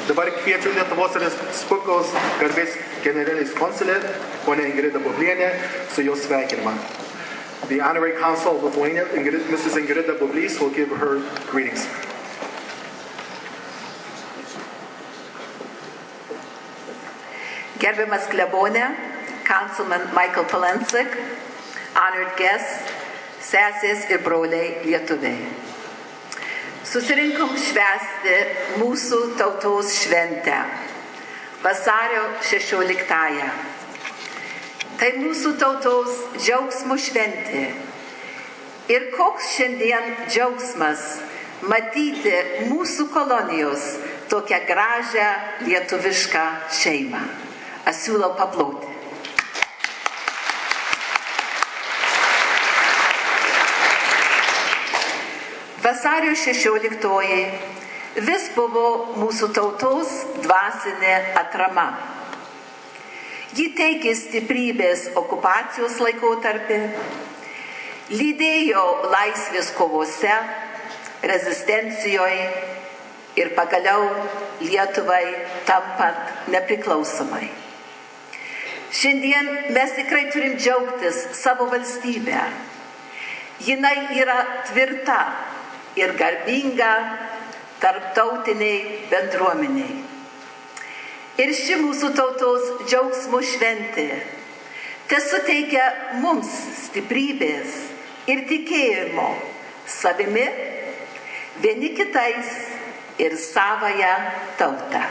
Dabar kviečiu Lietuvos Respublikos garbės generalinės konsulė, ponia Ingrida Bublienė, su jos sveikinimą. The Honorary Consul of Lithuania, Mrs. Ingrida Bublys, will give her greetings. Gerbiamas klebonė, Councilman Michael Palansik, honored guests, sesės ir broliai lietuviai. Susirinkom švęsti mūsų tautos šventę, vasario 16-ąją. Tai mūsų tautos džiaugsmo šventė. Ir koks šiandien džiaugsmas matyti mūsų kolonijos tokią gražią lietuvišką šeimą. Aš siūlau paploti. Vasario 16-oji vis buvo mūsų tautos dvasinė atrama. Ji teikė stiprybės okupacijos laikotarpį, lydėjo laisvės kovose, rezistencijoje ir pagaliau Lietuvai tampant nepriklausomai. Šiandien mes tikrai turim džiaugtis savo valstybę. Jinai yra tvirta ir garbinga tarptautiniai bendruomeniai. Ir ši mūsų tautos džiaugsmo šventė tesuteikia mums stiprybės ir tikėjimo savimi, vieni kitais ir savąją tautą.